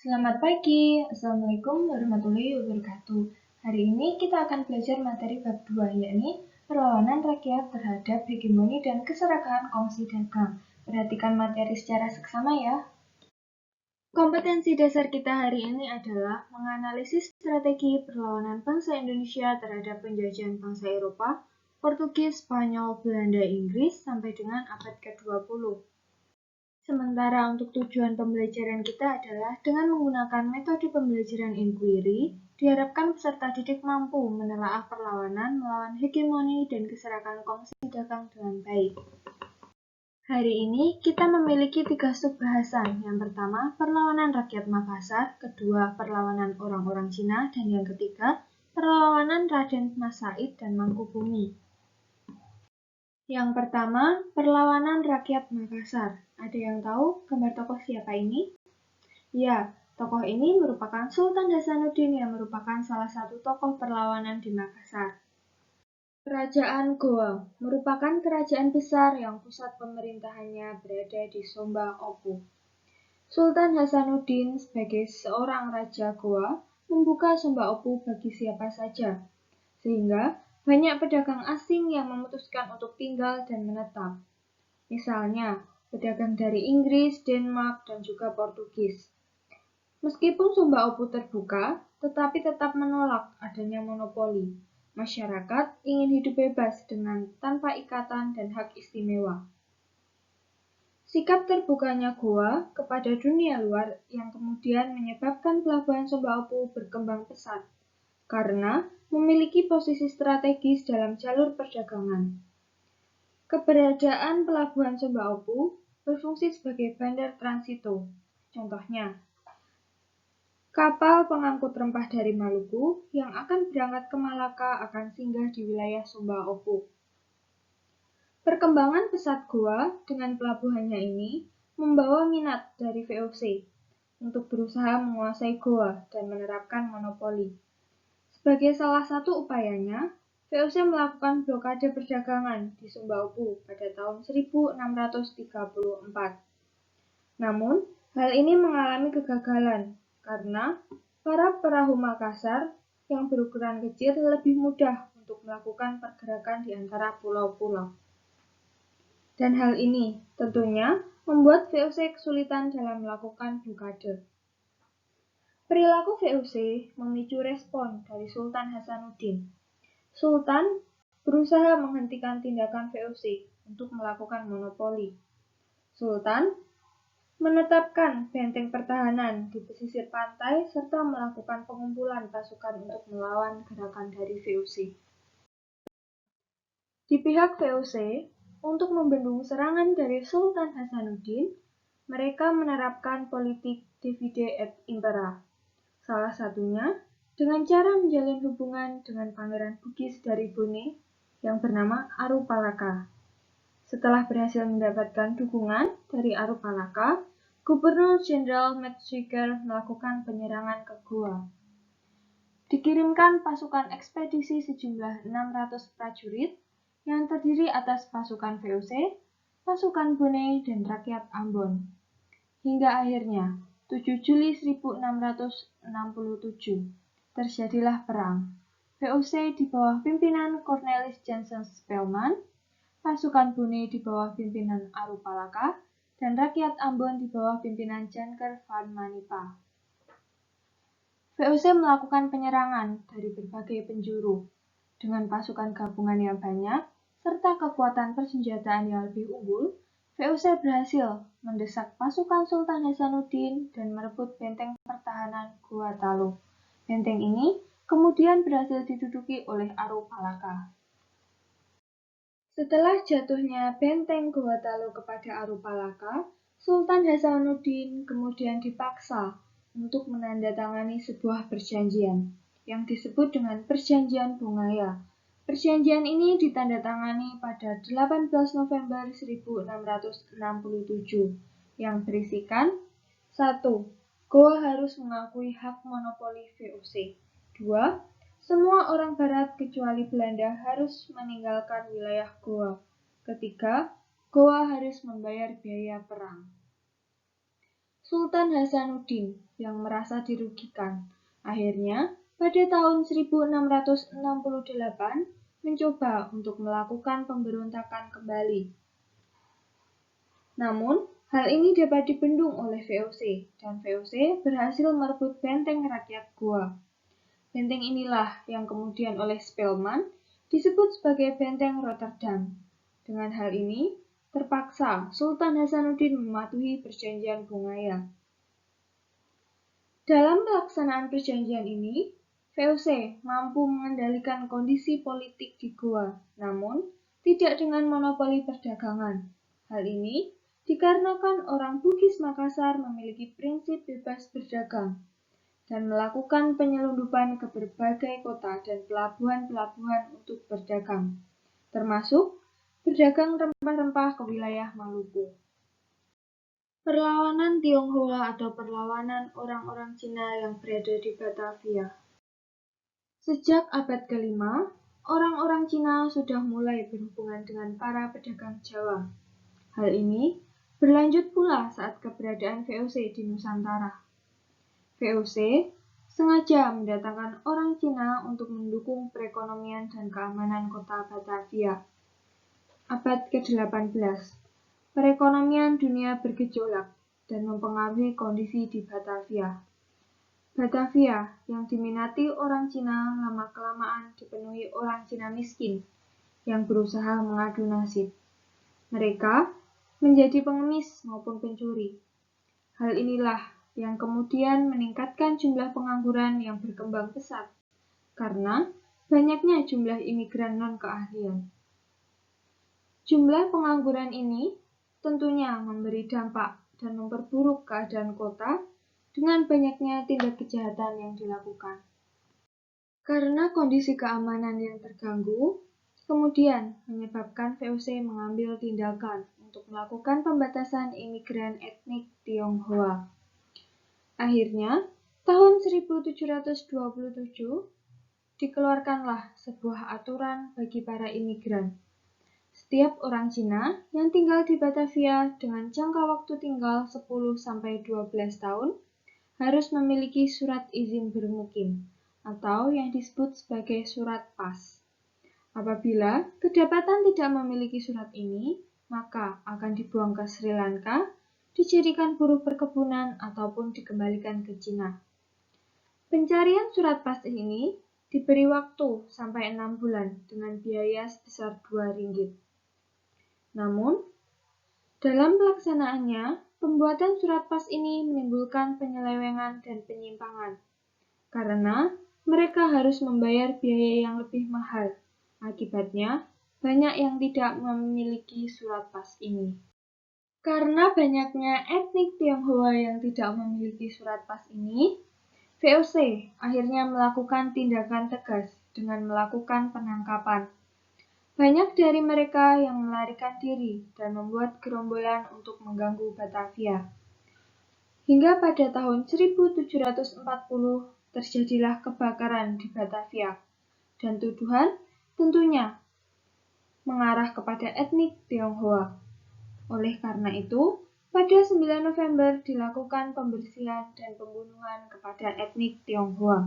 Selamat pagi, Assalamualaikum warahmatullahi wabarakatuh. Hari ini kita akan belajar materi bab 2, yakni perlawanan rakyat terhadap hegemoni dan keserakahan kongsi dagang. Perhatikan materi secara seksama ya. Kompetensi dasar kita hari ini adalah menganalisis strategi perlawanan bangsa Indonesia terhadap penjajahan bangsa Eropa, Portugis, Spanyol, Belanda, Inggris sampai dengan abad ke-20. Sementara untuk tujuan pembelajaran kita adalah dengan menggunakan metode pembelajaran inquiry, diharapkan peserta didik mampu menelaah perlawanan melawan hegemoni dan keserakahan kongsi dagang dengan baik. Hari ini kita memiliki 3 subbahasan. Yang pertama, perlawanan rakyat Makassar, kedua, perlawanan orang-orang Cina, dan yang ketiga, perlawanan Raden Mas Said dan Mangkubumi. Yang pertama, perlawanan rakyat Makassar. Ada yang tahu gambar tokoh siapa ini? Ya, tokoh ini merupakan Sultan Hasanuddin yang merupakan salah satu tokoh perlawanan di Makassar. Kerajaan Goa merupakan kerajaan besar yang pusat pemerintahannya berada di Somba Opu. Sultan Hasanuddin sebagai seorang raja Goa membuka Somba Opu bagi siapa saja, sehingga banyak pedagang asing yang memutuskan untuk tinggal dan menetap. Misalnya, pedagang dari Inggris, Denmark, dan juga Portugis. Meskipun Somba Opu terbuka, tetapi tetap menolak adanya monopoli. Masyarakat ingin hidup bebas dengan tanpa ikatan dan hak istimewa. Sikap terbukanya Goa kepada dunia luar yang kemudian menyebabkan pelabuhan Somba Opu berkembang pesat, karena memiliki posisi strategis dalam jalur perdagangan. Keberadaan pelabuhan Somba Opu berfungsi sebagai bandar transito. Contohnya, kapal pengangkut rempah dari Maluku yang akan berangkat ke Malaka akan singgah di wilayah Somba Opu. Perkembangan pesat Goa dengan pelabuhannya ini membawa minat dari VOC untuk berusaha menguasai Goa dan menerapkan monopoli. Sebagai salah satu upayanya, VOC melakukan blokade perdagangan di Somba Opu pada tahun 1634. Namun, hal ini mengalami kegagalan karena para perahu Makassar yang berukuran kecil lebih mudah untuk melakukan pergerakan di antara pulau-pulau. Dan hal ini tentunya membuat VOC kesulitan dalam melakukan blokade. Perilaku VOC memicu respon dari Sultan Hasanuddin. Sultan berusaha menghentikan tindakan VOC untuk melakukan monopoli. Sultan menetapkan benteng pertahanan di pesisir pantai serta melakukan pengumpulan pasukan untuk melawan gerakan dari VOC. Di pihak VOC, untuk membendung serangan dari Sultan Hasanuddin, mereka menerapkan politik divide et impera. Salah satunya dengan cara menjalin hubungan dengan Pangeran Bugis dari Bone yang bernama Arupalaka. Setelah berhasil mendapatkan dukungan dari Arupalaka, Gubernur Jenderal Maastrichter melakukan penyerangan ke Goa. Dikirimkan pasukan ekspedisi sejumlah 600 prajurit yang terdiri atas pasukan VOC, pasukan Bone, dan rakyat Ambon. Hingga akhirnya, 7 Juli 1667, terjadilah perang. VOC di bawah pimpinan Cornelis Jansen Spelman, pasukan Bone di bawah pimpinan Arupalaka, dan rakyat Ambon di bawah pimpinan Janker van Manipa. VOC melakukan penyerangan dari berbagai penjuru. Dengan pasukan gabungan yang banyak, serta kekuatan persenjataan yang lebih unggul, VOC berhasil mendesak pasukan Sultan Hasanuddin dan merebut benteng pertahanan Gua Talu. Benteng ini kemudian berhasil diduduki oleh Arupalaka. Setelah jatuhnya benteng Gua Talu kepada Arupalaka, Sultan Hasanuddin kemudian dipaksa untuk menandatangani sebuah perjanjian yang disebut dengan Perjanjian Bongaya. Perjanjian ini ditandatangani pada 18 November 1667 yang berisikan 1. Goa harus mengakui hak monopoli VOC. 2. Semua orang barat kecuali Belanda harus meninggalkan wilayah Goa. Ketiga, Goa harus membayar biaya perang. Sultan Hasanuddin yang merasa dirugikan. Akhirnya, pada tahun 1668 mencoba untuk melakukan pemberontakan kembali. Namun, hal ini dapat dibendung oleh VOC, dan VOC berhasil merebut benteng rakyat Goa. Benteng inilah yang kemudian oleh Spelman disebut sebagai Benteng Rotterdam. Dengan hal ini, terpaksa Sultan Hasanuddin mematuhi perjanjian Bungaya. Dalam pelaksanaan perjanjian ini, VOC mampu mengendalikan kondisi politik di Goa, namun tidak dengan monopoli perdagangan. Hal ini dikarenakan orang Bugis Makassar memiliki prinsip bebas berdagang dan melakukan penyelundupan ke berbagai kota dan pelabuhan-pelabuhan untuk berdagang, termasuk berdagang rempah-rempah ke wilayah Maluku. Perlawanan Tionghoa atau perlawanan orang-orang Cina yang berada di Batavia. Sejak abad ke-5, orang-orang Cina sudah mulai berhubungan dengan para pedagang Jawa. Hal ini berlanjut pula saat keberadaan VOC di Nusantara. VOC sengaja mendatangkan orang Cina untuk mendukung perekonomian dan keamanan kota Batavia. Abad ke-18, perekonomian dunia bergejolak dan mempengaruhi kondisi di Batavia. Batavia yang diminati orang Cina lama-kelamaan dipenuhi orang Cina miskin yang berusaha mengadu nasib. Mereka menjadi pengemis maupun pencuri. Hal inilah yang kemudian meningkatkan jumlah pengangguran yang berkembang pesat karena banyaknya jumlah imigran non-keahlian. Jumlah pengangguran ini tentunya memberi dampak dan memperburuk keadaan kota dengan banyaknya tindak kejahatan yang dilakukan. Karena kondisi keamanan yang terganggu, kemudian menyebabkan VOC mengambil tindakan untuk melakukan pembatasan imigran etnik Tionghoa. Akhirnya, tahun 1727 dikeluarkanlah sebuah aturan bagi para imigran. Setiap orang Cina yang tinggal di Batavia dengan jangka waktu tinggal 10-12 tahun harus memiliki surat izin bermukim atau yang disebut sebagai surat pas. Apabila kedapatan tidak memiliki surat ini, maka akan dibuang ke Sri Lanka, dijadikan buruh perkebunan ataupun dikembalikan ke Cina. Pencarian surat pas ini diberi waktu sampai 6 bulan dengan biaya sebesar 2 ringgit. Namun, dalam pelaksanaannya, pembuatan surat pas ini menimbulkan penyelewengan dan penyimpangan, karena mereka harus membayar biaya yang lebih mahal. Akibatnya, banyak yang tidak memiliki surat pas ini. Karena banyaknya etnik Tionghoa yang tidak memiliki surat pas ini, VOC akhirnya melakukan tindakan tegas dengan melakukan penangkapan. Banyak dari mereka yang melarikan diri dan membuat gerombolan untuk mengganggu Batavia. Hingga pada tahun 1740 terjadilah kebakaran di Batavia, dan tuduhan tentunya mengarah kepada etnik Tionghoa. Oleh karena itu, pada 9 November dilakukan pembersihan dan pembunuhan kepada etnik Tionghoa.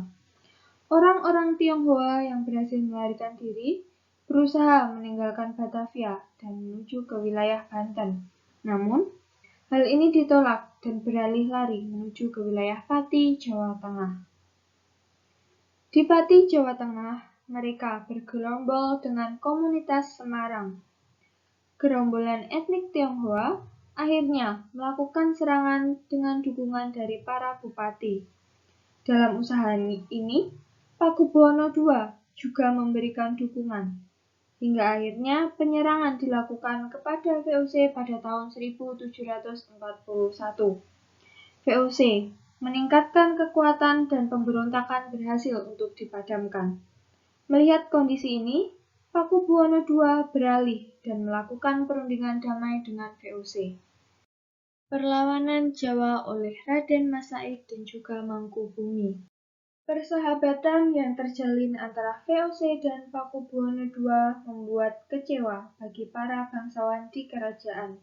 Orang-orang Tionghoa yang berhasil melarikan diri berusaha meninggalkan Batavia dan menuju ke wilayah Banten. Namun, hal ini ditolak dan beralih lari menuju ke wilayah Pati, Jawa Tengah. Di Pati, Jawa Tengah, mereka bergerombol dengan komunitas Semarang. Gerombolan etnik Tionghoa akhirnya melakukan serangan dengan dukungan dari para bupati. Dalam usaha ini, Pakubuwono II juga memberikan dukungan. Hingga akhirnya penyerangan dilakukan kepada VOC pada tahun 1741. VOC meningkatkan kekuatan dan pemberontakan berhasil untuk dipadamkan. Melihat kondisi ini, Pakubuwono II beralih dan melakukan perundingan damai dengan VOC. Perlawanan Jawa oleh Raden Mas Said dan juga Mangkubumi. Persahabatan yang terjalin antara VOC dan Pakubuwono II membuat kecewa bagi para bangsawan di kerajaan.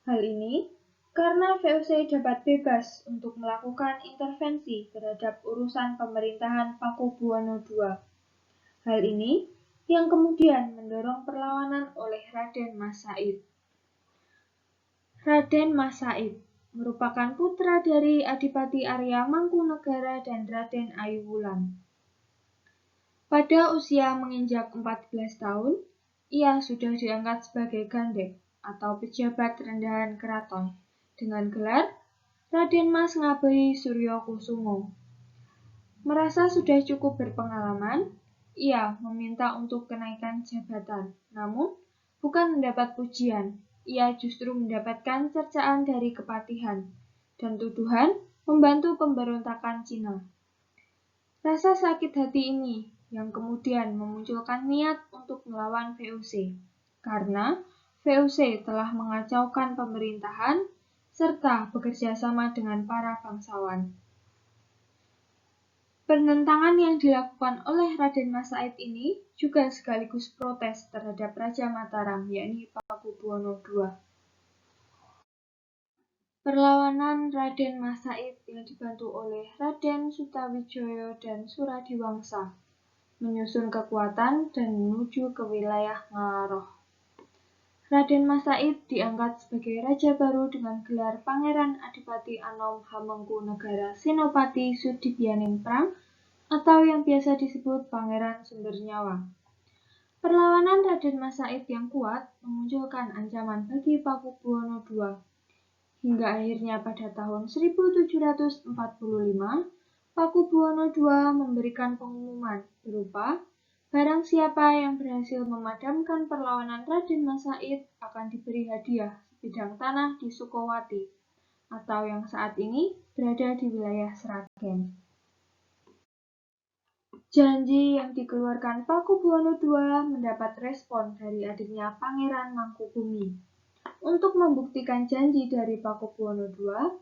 Hal ini Karena VOC dapat bebas untuk melakukan intervensi terhadap urusan pemerintahan Pakubuwono II. Hal ini yang kemudian mendorong perlawanan oleh Raden Mas Said. Raden Mas Said merupakan putra dari Adipati Arya Mangkunegara dan Raden Ayu Wulan. Pada usia menginjak 14 tahun, ia sudah diangkat sebagai gandek atau pejabat rendahan keraton dengan gelar Raden Mas Ngabei Suryo Kusumo. Merasa sudah cukup berpengalaman, ia meminta untuk kenaikan jabatan. Namun, bukan mendapat pujian, ia justru mendapatkan cercaan dari kepatihan dan tuduhan membantu pemberontakan Cina. Rasa sakit hati ini yang kemudian memunculkan niat untuk melawan VOC, karena VOC telah mengacaukan pemerintahan serta bekerja sama dengan para bangsawan. Penentangan yang dilakukan oleh Raden Mas Said ini juga sekaligus protes terhadap Raja Mataram, yakni Pakubuwono II. Perlawanan Raden Mas Said yang dibantu oleh Raden Sutawijaya dan Suradiwangsa menyusun kekuatan dan menuju ke wilayah Ngalaroh. Raden Mas Said diangkat sebagai raja baru dengan gelar Pangeran Adipati Anom Hamengkunegara Senopati Sudibyaning Prang atau yang biasa disebut Pangeran Sumber Nyawa. Perlawanan Raden Mas Said yang kuat memunculkan ancaman bagi Pakubuwono II. Hingga akhirnya pada tahun 1745, Pakubuwono II memberikan pengumuman berupa barang siapa yang berhasil memadamkan perlawanan Raden Mas Said akan diberi hadiah sebidang tanah di Sukowati, atau yang saat ini berada di wilayah Sragen. Janji yang dikeluarkan Pakubuwono II mendapat respon dari adiknya Pangeran Mangkubumi. Untuk membuktikan janji dari Pakubuwono II,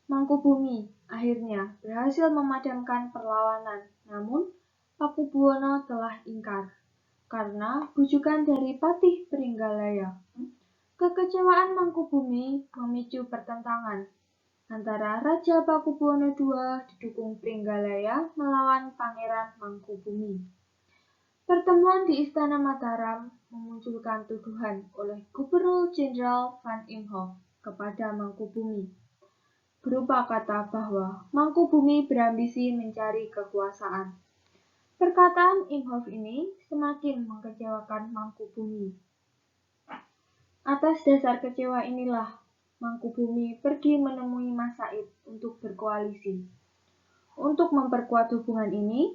Mangkubumi akhirnya berhasil memadamkan perlawanan, namun Pakubuwono telah ingkar karena bujukan dari Patih Pringgalaya. Kekecewaan Mangkubumi memicu pertentangan antara Raja Pakubuwono II didukung Pringgalaya melawan Pangeran Mangkubumi. Pertemuan di Istana Mataram memunculkan tuduhan oleh Gubernur Jenderal Van Imhoff kepada Mangkubumi, berupa kata bahwa Mangkubumi berambisi mencari kekuasaan. Perkataan Imhoff ini semakin mengecewakan Mangkubumi. Atas dasar kecewa inilah, Mangkubumi pergi menemui Mas Said untuk berkoalisi. Untuk memperkuat hubungan ini,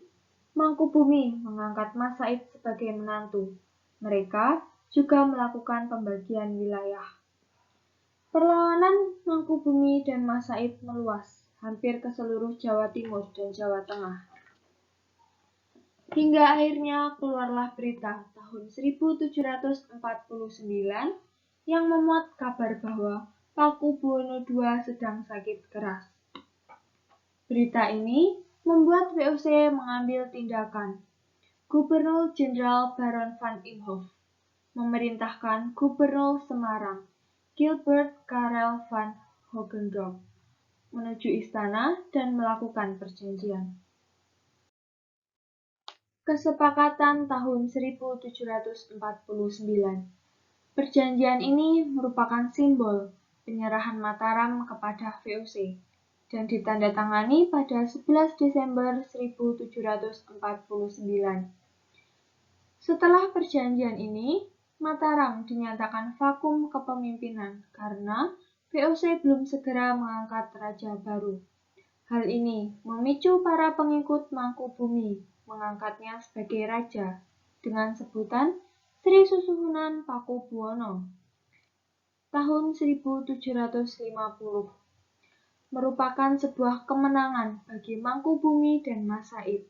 Mangkubumi mengangkat Mas Said sebagai menantu. Mereka juga melakukan pembagian wilayah. Perlawanan Mangkubumi dan Mas Said meluas, hampir ke seluruh Jawa Timur dan Jawa Tengah. Hingga akhirnya keluarlah berita tahun 1749 yang memuat kabar bahwa Pakubuwono II sedang sakit keras. Berita ini membuat VOC mengambil tindakan. Gubernur Jenderal Baron Van Imhoff memerintahkan Gubernur Semarang, Gilbert Karel van Hogendorp, menuju istana dan melakukan perjanjian. Kesepakatan tahun 1749. Perjanjian ini merupakan simbol penyerahan Mataram kepada VOC dan ditandatangani pada 11 Desember 1749. Setelah perjanjian ini, Mataram dinyatakan vakum kepemimpinan karena VOC belum segera mengangkat raja baru. Hal ini memicu para pengikut Mangkubumi mengangkatnya sebagai raja dengan sebutan Sri Susuhunan Pakubuwono. Tahun 1750 merupakan sebuah kemenangan bagi Mangkubumi dan Mas Said.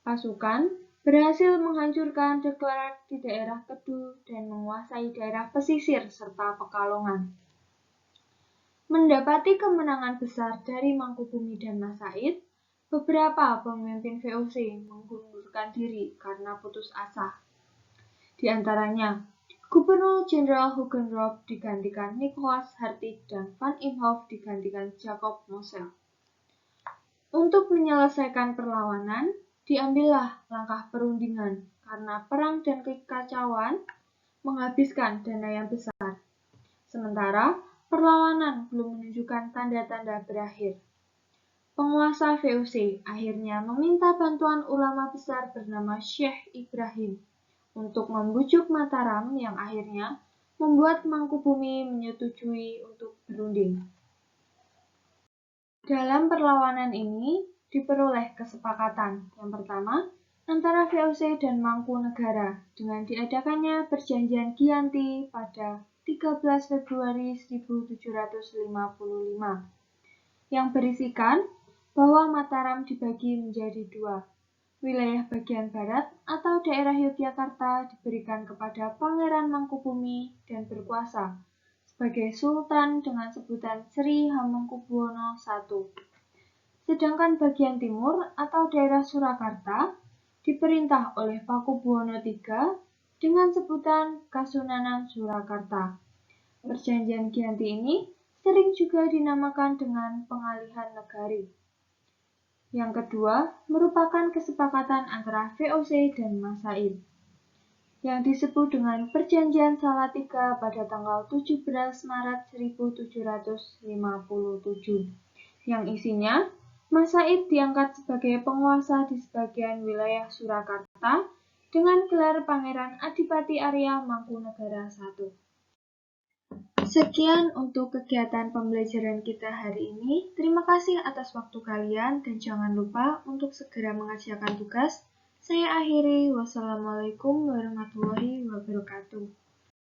Pasukan berhasil menghancurkan deklarasi di daerah Kedu dan menguasai daerah pesisir serta Pekalongan. Mendapati kemenangan besar dari Mangkubumi dan Mas Said, beberapa pemimpin VOC mengundurkan diri karena putus asa. Di antaranya, Gubernur Jenderal Hogenrop digantikan Nicholas Hartig dan Van Imhoff digantikan Jacob Mosel. Untuk menyelesaikan perlawanan, diambillah langkah perundingan karena perang dan kekacauan menghabiskan dana yang besar. Sementara, perlawanan belum menunjukkan tanda-tanda berakhir. Penguasa VOC akhirnya meminta bantuan ulama besar bernama Syekh Ibrahim untuk membujuk Mataram yang akhirnya membuat Mangkubumi menyetujui untuk berunding. Dalam perlawanan ini diperoleh kesepakatan yang pertama antara VOC dan Mangkunegara dengan diadakannya Perjanjian Giyanti pada 13 Februari 1755 yang berisikan bahwa Mataram dibagi menjadi dua. Wilayah bagian barat atau daerah Yogyakarta diberikan kepada Pangeran Mangkubumi dan berkuasa sebagai Sultan dengan sebutan Sri Hamengkubuwono I. Sedangkan bagian timur atau daerah Surakarta diperintah oleh Pakubuwono III dengan sebutan Kasunanan Surakarta. Perjanjian Giyanti ini sering juga dinamakan dengan pengalihan negari. Yang kedua, merupakan kesepakatan antara VOC dan Masaid, yang disebut dengan Perjanjian Salatiga pada tanggal 17 Maret 1757, yang isinya Masaid diangkat sebagai penguasa di sebagian wilayah Surakarta dengan gelar Pangeran Adipati Arya Mangkunegara I. Sekian untuk kegiatan pembelajaran kita hari ini. Terima kasih atas waktu kalian dan jangan lupa untuk segera mengerjakan tugas. Saya akhiri. Wassalamualaikum warahmatullahi wabarakatuh.